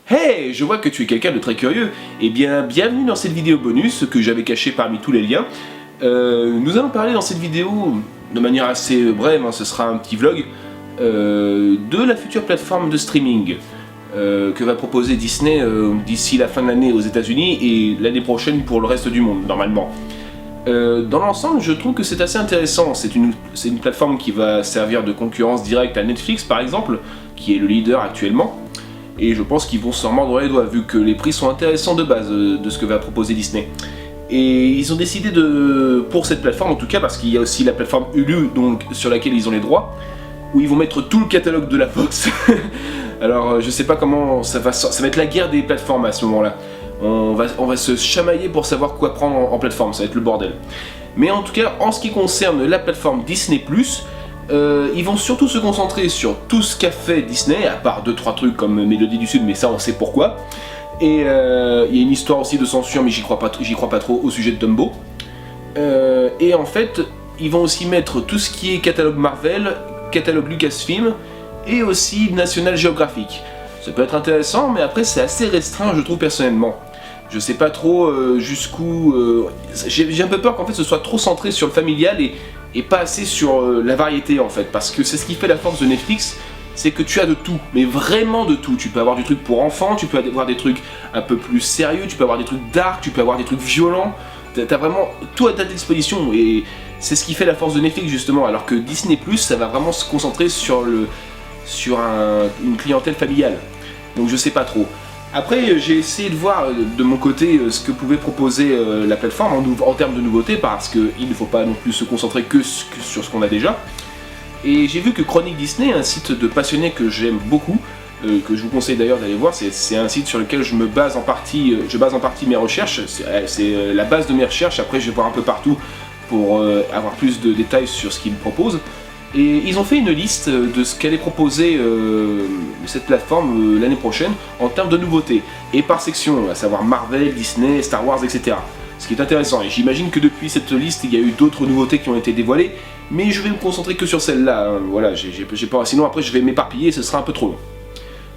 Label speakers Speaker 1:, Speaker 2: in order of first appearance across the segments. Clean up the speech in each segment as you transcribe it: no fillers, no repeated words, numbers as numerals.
Speaker 1: Hey, je vois que tu es quelqu'un de très curieux. Eh bien, bienvenue dans cette vidéo bonus que j'avais cachée parmi tous les liens. Nous allons parler dans cette vidéo, de manière assez brève, ce sera un petit vlog, de la future plateforme de streaming que va proposer Disney d'ici la fin de l'année aux États-Unis et l'année prochaine pour le reste du monde, normalement. Dans l'ensemble, je trouve que c'est assez intéressant. C'est une plateforme qui va servir de concurrence directe à Netflix, par exemple, qui est le leader actuellement. Et je pense qu'ils vont s'en mordre les doigts, vu que les prix sont intéressants de base de ce que va proposer Disney. Et ils ont décidé pour cette plateforme, en tout cas, parce qu'il y a aussi la plateforme Hulu, donc, sur laquelle ils ont les droits, où ils vont mettre tout le catalogue de la Fox. Alors, je sais pas comment, ça va être la guerre des plateformes à ce moment-là. On va se chamailler pour savoir quoi prendre en plateforme, ça va être le bordel. Mais en tout cas, en ce qui concerne la plateforme Disney+, ils vont surtout se concentrer sur tout ce qu'a fait Disney, à part 2-3 trucs comme Mélodie du Sud, mais ça on sait pourquoi. Et il y a une histoire aussi de censure, mais j'y crois pas trop au sujet de Dumbo. Et en fait, ils vont aussi mettre tout ce qui est catalogue Marvel, catalogue Lucasfilm, et aussi National Geographic. Ça peut être intéressant, mais après c'est assez restreint, je trouve personnellement. Je sais pas trop jusqu'où... J'ai un peu peur qu'en fait ce soit trop centré sur le familial et pas assez sur la variété en fait, parce que c'est ce qui fait la force de Netflix, c'est que tu as de tout, mais vraiment de tout. Tu peux avoir du truc pour enfants, tu peux avoir des trucs un peu plus sérieux, tu peux avoir des trucs dark, tu peux avoir des trucs violents, t'as vraiment tout à ta disposition, et c'est ce qui fait la force de Netflix justement, alors que Disney+, ça va vraiment se concentrer sur une clientèle familiale. Donc je sais pas trop. Après, j'ai essayé de voir de mon côté ce que pouvait proposer la plateforme en termes de nouveautés, parce qu'il ne faut pas non plus se concentrer que sur ce qu'on a déjà. Et j'ai vu que Chronique Disney, un site de passionnés que j'aime beaucoup, que je vous conseille d'ailleurs d'aller voir, c'est un site sur lequel je base en partie mes recherches, c'est la base de mes recherches. Après je vais voir un peu partout pour avoir plus de détails sur ce qu'ils me proposent. Et ils ont fait une liste de ce qu'allait proposer cette plateforme l'année prochaine en termes de nouveautés, et par section, à savoir Marvel, Disney, Star Wars, etc. Ce qui est intéressant, et j'imagine que depuis cette liste, il y a eu d'autres nouveautés qui ont été dévoilées, mais je vais me concentrer que sur celle-là, hein. Voilà, j'ai pas... sinon après je vais m'éparpiller et ce sera un peu trop long.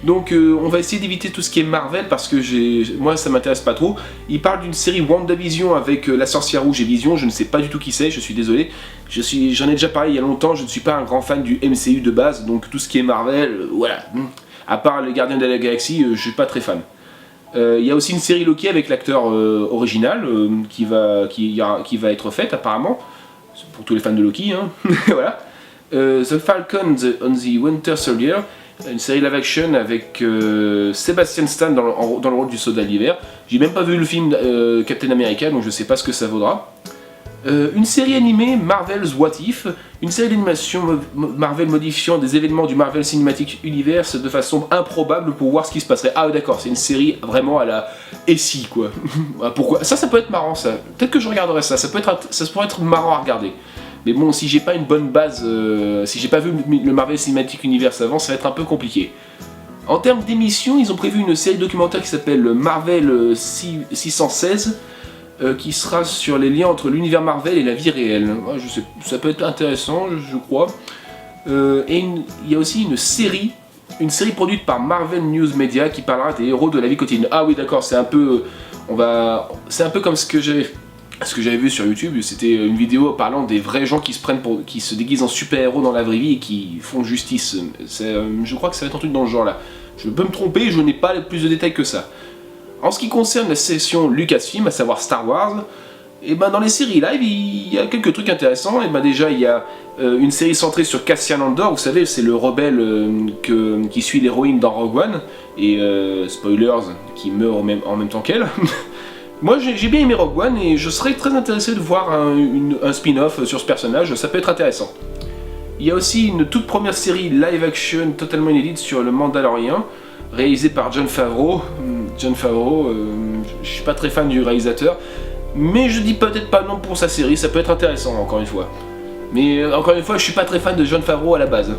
Speaker 1: Donc on va essayer d'éviter tout ce qui est Marvel, parce que moi ça m'intéresse pas trop. Il parle d'une série WandaVision avec la sorcière rouge et Vision, je ne sais pas du tout qui c'est, je suis désolé. J'en ai déjà parlé il y a longtemps, je ne suis pas un grand fan du MCU de base, donc tout ce qui est Marvel, voilà. À part les Gardiens de la Galaxie, je suis pas très fan. Il y a aussi une série Loki avec l'acteur original qui va être faite apparemment, pour tous les fans de Loki, hein. Voilà. The Falcon on the Winter Soldier, une série live action avec Sebastian Stan dans le rôle du soldat d'hiver. J'ai même pas vu le film Captain America, donc je sais pas ce que ça vaudra. Une série animée Marvel's What If, une série d'animation Marvel modifiant des événements du Marvel Cinematic Universe de façon improbable pour voir ce qui se passerait. Ah d'accord, c'est une série vraiment à la et si quoi. Pourquoi ça peut être marrant, ça. Peut-être que je regarderai ça. Ça pourrait être marrant à regarder. Mais bon, si j'ai pas une bonne base, si j'ai pas vu le Marvel Cinematic Universe avant, ça va être un peu compliqué. En termes d'émissions, ils ont prévu une série documentaire qui s'appelle Marvel 616, qui sera sur les liens entre l'univers Marvel et la vie réelle. Ouais, je sais, ça peut être intéressant, je crois. Et il y a aussi une série produite par Marvel News Media qui parlera des héros de la vie quotidienne. Ah oui, d'accord, c'est un peu comme ce que j'avais vu sur YouTube. C'était une vidéo parlant des vrais gens qui se déguisent en super-héros dans la vraie vie et qui font justice. Je crois que ça va être un truc dans ce genre-là. Je peux me tromper, je n'ai pas plus de détails que ça. En ce qui concerne la session Lucasfilm, à savoir Star Wars, et dans les séries live, il y a quelques trucs intéressants. Et déjà, il y a une série centrée sur Cassian Andor, vous savez, c'est le rebelle qui suit l'héroïne dans Rogue One, et spoilers, qui meurt en même temps qu'elle. Moi j'ai bien aimé Rogue One, et je serais très intéressé de voir un spin-off sur ce personnage, ça peut être intéressant. Il y a aussi une toute première série live action totalement inédite sur le Mandalorian, réalisée par Jon Favreau. Je suis pas très fan du réalisateur, mais je dis peut-être pas non pour sa série, ça peut être intéressant encore une fois. Mais encore une fois, je suis pas très fan de Jon Favreau à la base.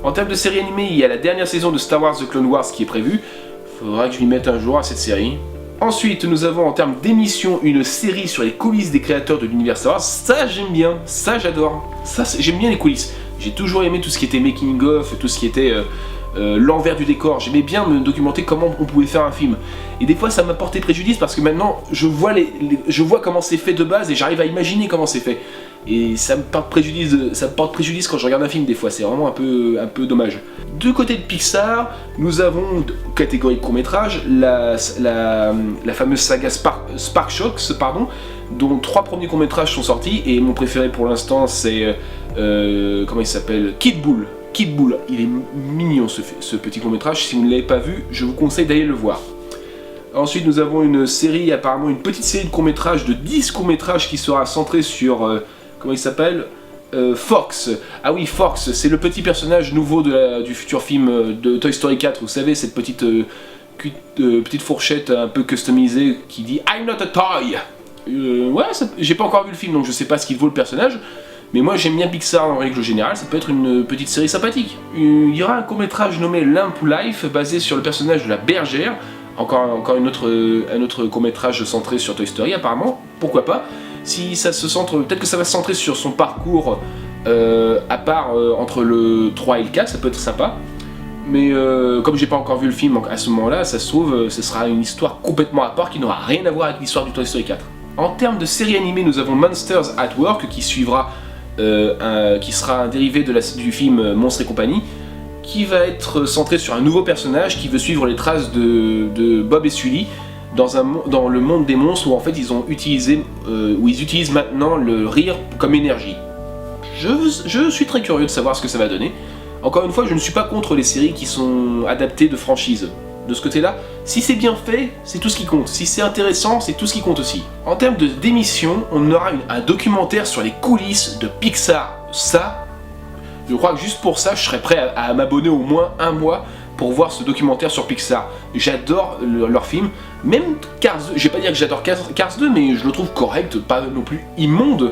Speaker 1: En termes de série animée, il y a la dernière saison de Star Wars The Clone Wars qui est prévue. Faudra que je m'y mette un jour à cette série. Ensuite, nous avons en termes d'émission une série sur les coulisses des créateurs de l'univers Star Wars. Ça j'aime bien, ça j'adore. J'aime bien les coulisses. J'ai toujours aimé tout ce qui était making of, tout ce qui était l'envers du décor. J'aimais bien me documenter comment on pouvait faire un film. Et des fois ça m'a porté préjudice parce que maintenant je vois, je vois comment c'est fait de base et j'arrive à imaginer comment c'est fait. Et ça me porte préjudice quand je regarde un film des fois, c'est vraiment un peu dommage. Du côté de Pixar, nous avons, catégorie court-métrage, la fameuse saga Spark Shocks, pardon, dont 3 premiers courts-métrages sont sortis, et mon préféré pour l'instant c'est, comment il s'appelle, Kid Bull. Kid Bull, il est mignon ce petit court-métrage, si vous ne l'avez pas vu, je vous conseille d'aller le voir. Ensuite nous avons une série, apparemment une petite série de courts-métrages, de 10 courts-métrages qui sera centrée sur, comment il s'appelle, Fox. Ah oui, Fox, c'est le petit personnage nouveau du futur film de Toy Story 4, vous savez, cette petite fourchette un peu customisée qui dit I'm not a toy. Ouais, j'ai pas encore vu le film donc je sais pas ce qu'il vaut le personnage, mais moi j'aime bien Pixar en règle générale, ça peut être une petite série sympathique. Il y aura un court-métrage nommé Lamp Life basé sur le personnage de la bergère, encore un autre court-métrage centré sur Toy Story apparemment, pourquoi pas. Si ça se centre, peut-être que ça va se centrer sur son parcours à part entre le 3 et le 4, ça peut être sympa. Mais comme j'ai pas encore vu le film à ce moment-là, ça se trouve, ce sera une histoire complètement à part qui n'aura rien à voir avec l'histoire du Toy Story 4. En termes de série animée, nous avons Monsters at Work qui suivra, qui sera un dérivé du film Monstres et compagnie, qui va être centré sur un nouveau personnage qui veut suivre les traces de Bob et Sully dans le monde des monstres où en fait ils utilisent maintenant le rire comme énergie. Je suis très curieux de savoir ce que ça va donner. Encore une fois, je ne suis pas contre les séries qui sont adaptées de franchises. De ce côté-là, si c'est bien fait, c'est tout ce qui compte. Si c'est intéressant, c'est tout ce qui compte aussi. En termes d'émission, on aura un documentaire sur les coulisses de Pixar. Ça, je crois que juste pour ça, je serais prêt à m'abonner au moins un mois pour voir ce documentaire sur Pixar. J'adore leurs films, même Cars 2, je vais pas dire que j'adore Cars 2, mais je le trouve correct, pas non plus immonde.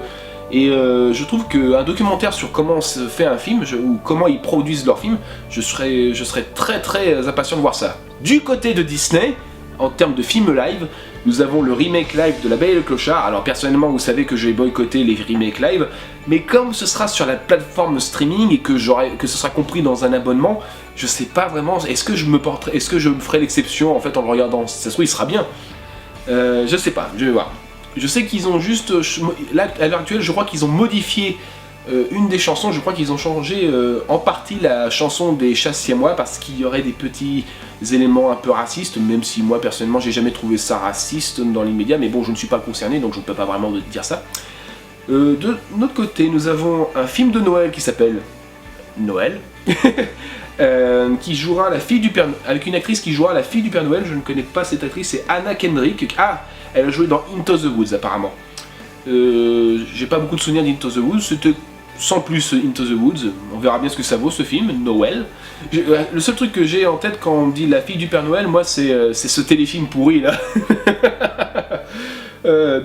Speaker 1: Et je trouve qu'un documentaire sur comment se fait un film, ou comment ils produisent leurs films, je serais très impatient de voir ça. Du côté de Disney, en termes de films live, nous avons le remake live de La Belle et le Clochard. Alors personnellement, vous savez que je vais boycotter les remakes live, mais comme ce sera sur la plateforme streaming et que ce sera compris dans un abonnement, je sais pas vraiment, est-ce que je me ferai l'exception en fait en le regardant? Si ça se trouve, il sera bien. Je sais pas, je vais voir. Je sais qu'ils ont juste, là à l'heure actuelle, je crois qu'ils ont modifié une des chansons, je crois qu'ils ont changé en partie la chanson des chats siamois parce qu'il y aurait des petits éléments un peu racistes, même si moi personnellement j'ai jamais trouvé ça raciste dans l'immédiat, mais bon je ne suis pas concerné donc je ne peux pas vraiment dire ça. De notre côté, nous avons un film de Noël qui s'appelle Noël, qui jouera la fille du Père Noël, avec une actrice qui jouera la fille du Père Noël, je ne connais pas cette actrice, c'est Anna Kendrick. Ah, elle a joué dans Into the Woods apparemment. J'ai pas beaucoup de souvenirs d'Into the Woods, c'était sans plus Into the Woods, on verra bien ce que ça vaut ce film, Noël. Le seul truc que j'ai en tête quand on dit la fille du Père Noël, moi c'est ce téléfilm pourri là.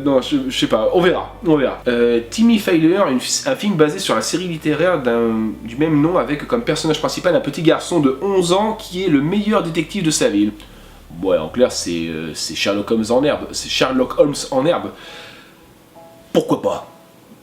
Speaker 1: Non, je sais pas, on verra. Timmy Failure, un film basé sur la série littéraire du même nom avec comme personnage principal un petit garçon de 11 ans qui est le meilleur détective de sa ville. Ouais, en clair, c'est Sherlock Holmes en herbe. C'est Sherlock Holmes en herbe. Pourquoi pas?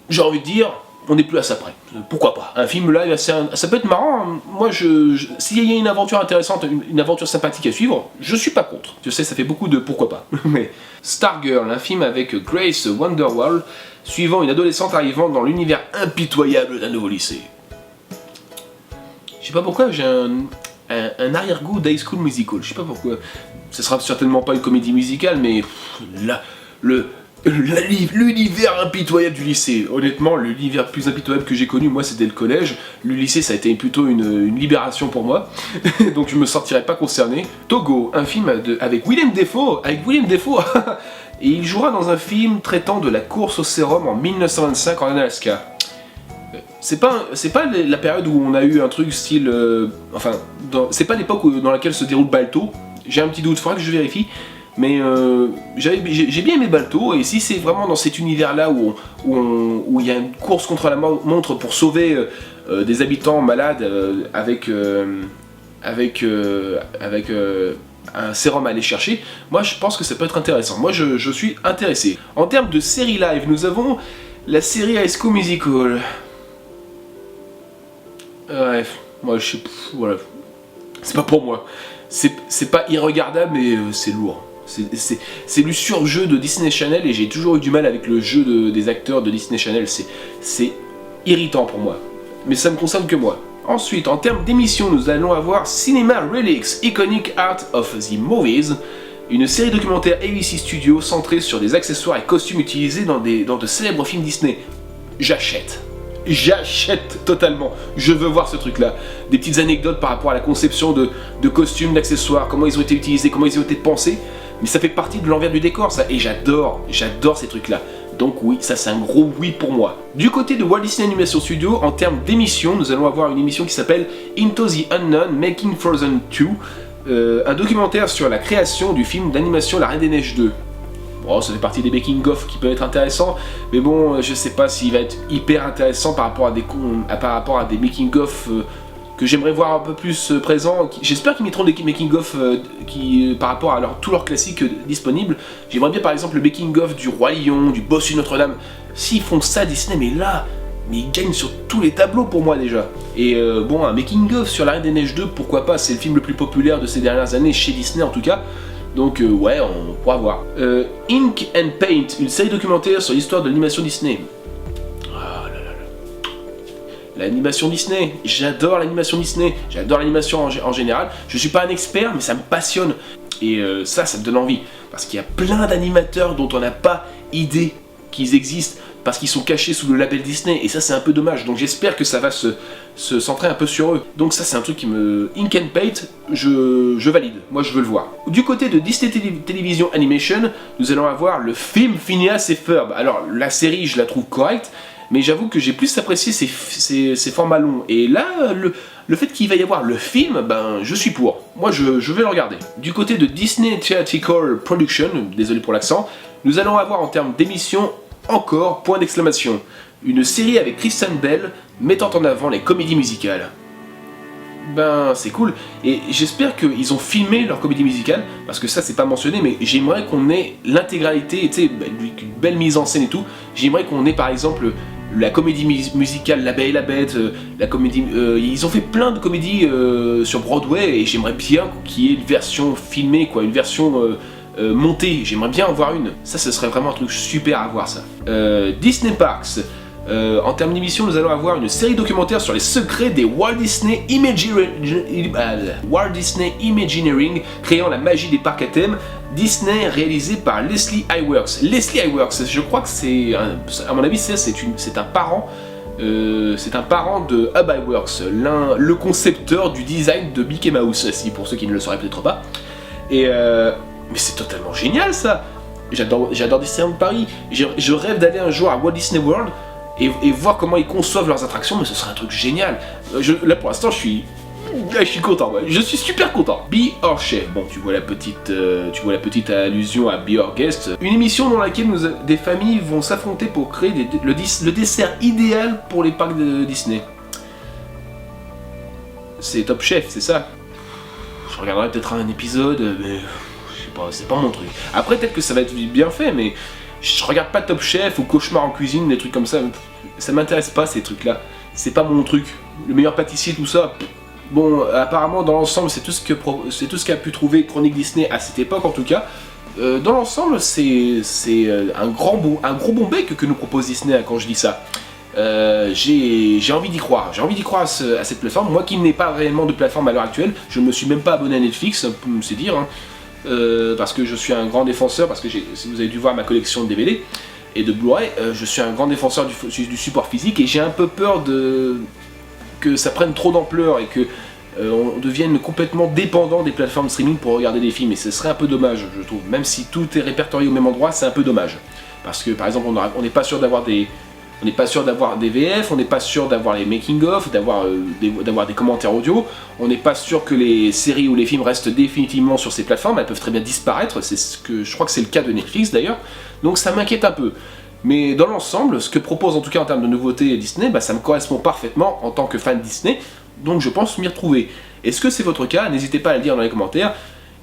Speaker 1: J'ai envie de dire, on n'est plus à ça près. Pourquoi pas? Un film live, ça peut être marrant. Hein. Moi, s'il y a une aventure intéressante, une aventure sympathique à suivre, je suis pas contre. Je sais, ça fait beaucoup de pourquoi pas. Mais Stargirl, un film avec Grace Wonderwall, suivant une adolescente arrivant dans l'univers impitoyable d'un nouveau lycée. Je sais pas pourquoi, j'ai un arrière-goût d'High School Musical. Je sais pas pourquoi. Ce sera certainement pas une comédie musicale, mais l'univers impitoyable du lycée. Honnêtement, l'univers plus impitoyable que j'ai connu, moi, c'était le collège. Le lycée, ça a été plutôt une libération pour moi. Donc je me sentirais pas concerné. Togo, un film avec Willem Dafoe. Et il jouera dans un film traitant de la course au sérum en 1925 en Alaska. C'est pas la période où on a eu un truc style... c'est pas l'époque dans laquelle se déroule Balto. J'ai un petit doute, faudra que je vérifie. Mais j'ai bien aimé Balto, et si c'est vraiment dans cet univers-là où il y a une course contre la montre pour sauver des habitants malades avec un sérum à aller chercher, moi je pense que ça peut être intéressant. Moi je suis intéressé. En termes de série live, nous avons la série High School Musical. Bref, moi je sais... Voilà. c'est pas pour moi. C'est pas irregardable, mais c'est lourd. C'est du surjeu de Disney Channel et j'ai toujours eu du mal avec le jeu des acteurs de Disney Channel. C'est irritant pour moi. Mais ça me concerne que moi. Ensuite, en termes d'émissions, nous allons avoir Cinema Relics, Iconic Art of the Movies, une série documentaire ABC Studios centrée sur des accessoires et costumes utilisés dans de célèbres films Disney. J'achète. J'achète totalement. Je veux voir ce truc-là. Des petites anecdotes par rapport à la conception de costumes, d'accessoires, comment ils ont été utilisés, comment ils ont été pensés. Mais ça fait partie de l'envers du décor, ça. Et j'adore ces trucs-là. Donc oui, ça c'est un gros oui pour moi. Du côté de Walt Disney Animation Studios, en termes d'émissions, nous allons avoir une émission qui s'appelle Into the Unknown, Making Frozen 2, un documentaire sur la création du film d'animation La Reine des Neiges 2. Bon, ça fait partie des making-of qui peuvent être intéressants, mais bon, je sais pas s'il va être hyper intéressant par rapport à des making-of que j'aimerais voir un peu plus présents. J'espère qu'ils mettront des making-of par rapport à tous leurs classiques disponibles. J'aimerais bien par exemple le making-of du Roi Lion, du Bossu Notre-Dame. S'ils font ça Disney, mais ils gagnent sur tous les tableaux pour moi déjà. Et bon, un making-of sur La Reine des Neiges 2, pourquoi pas, c'est le film le plus populaire de ces dernières années, chez Disney en tout cas. Donc ouais, on pourra voir. Ink and Paint, une série documentaire sur l'histoire de l'animation Disney. L'animation Disney, j'adore l'animation Disney, j'adore l'animation en général. Je suis pas un expert, mais ça me passionne. Et ça me donne envie. Parce qu'il y a plein d'animateurs dont on n'a pas idée qu'ils existent, parce qu'ils sont cachés sous le label Disney. Et ça, c'est un peu dommage. Donc j'espère que ça va se centrer un peu sur eux. Donc ça, c'est un truc qui me... Ink and Paint, je valide. Moi, je veux le voir. Du côté de Disney Television Animation, nous allons avoir le film Phineas et Ferb. Alors, la série, je la trouve correcte. Mais j'avoue que j'ai plus apprécié ces formats longs. Et là, le fait qu'il va y avoir le film, ben je suis pour. Moi je vais le regarder. Du côté de Disney Theatrical Production, désolé pour l'accent, nous allons avoir en termes d'émission encore, point d'exclamation, une série avec Kristen Bell mettant en avant les comédies musicales. Ben c'est cool, et j'espère qu'ils ont filmé leur comédie musicale, parce que ça c'est pas mentionné, mais j'aimerais qu'on ait l'intégralité, tu sais, une belle mise en scène et tout. J'aimerais qu'on ait par exemple la comédie musicale La Belle et la Bête, la comédie, ils ont fait plein de comédies sur Broadway, et j'aimerais bien qu'il y ait une version filmée, quoi, une version montée. J'aimerais bien en voir une. Ça, ce serait vraiment un truc super à voir, ça. Disney Parks. En termes d'émission, nous allons avoir une série documentaire sur les secrets des Walt Disney Imagineering, créant la magie des parcs à thème Disney, réalisé par Leslie Iwerks. Leslie Iwerks, je crois que c'est, à mon avis, c'est un parent. C'est un parent de Ub Iwerks, le concepteur du design de Mickey Mouse, si pour ceux qui ne le sauraient peut-être pas. Et mais c'est totalement génial ça. J'adore Disneyland Paris. Je rêve d'aller un jour à Walt Disney World et voir comment ils conçoivent leurs attractions, mais ce serait un truc génial. Là pour l'instant je suis content, ouais. Je suis super content. Be Our Chef, bon tu vois la petite allusion à Be Our Guest, une émission dans laquelle des familles vont s'affronter pour créer le dessert idéal pour les parcs de Disney. C'est Top Chef, c'est ça. Je regarderai peut-être un épisode, mais je sais pas, c'est pas mon truc. Après peut-être que ça va être bien fait, mais je regarde pas Top Chef ou Cauchemar en cuisine, des trucs comme ça. Ça m'intéresse pas ces trucs-là. C'est pas mon truc. Le meilleur pâtissier, tout ça. Bon, apparemment dans l'ensemble, c'est tout ce qu'a pu trouver Chronique Disney à cette époque en tout cas. Dans l'ensemble, c'est un gros bon bec que nous propose Disney quand je dis ça. J'ai envie d'y croire. J'ai envie d'y croire à cette plateforme. Moi qui n'ai pas réellement de plateforme à l'heure actuelle, je ne me suis même pas abonné à Netflix, c'est dire. Hein. Parce que je suis un grand défenseur, parce que si vous avez dû voir ma collection de DVD et de Blu-ray, je suis un grand défenseur du support physique et j'ai un peu peur que ça prenne trop d'ampleur et que on devienne complètement dépendant des plateformes de streaming pour regarder des films, et ce serait un peu dommage, je trouve. Même si tout est répertorié au même endroit, c'est un peu dommage. Parce que par exemple, on n'est pas sûr d'avoir des VF, on n'est pas sûr d'avoir les making-of, d'avoir des commentaires audio, on n'est pas sûr que les séries ou les films restent définitivement sur ces plateformes, elles peuvent très bien disparaître, je crois que c'est le cas de Netflix d'ailleurs, donc ça m'inquiète un peu. Mais dans l'ensemble, ce que propose en tout cas en termes de nouveautés Disney, bah, ça me correspond parfaitement en tant que fan Disney, donc je pense m'y retrouver. Est-ce que c'est votre cas? N'hésitez pas à le dire dans les commentaires,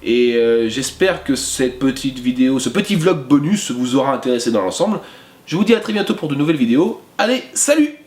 Speaker 1: et j'espère que cette petite vidéo, ce petit vlog bonus vous aura intéressé dans l'ensemble. Je vous dis à très bientôt pour de nouvelles vidéos. Allez, salut!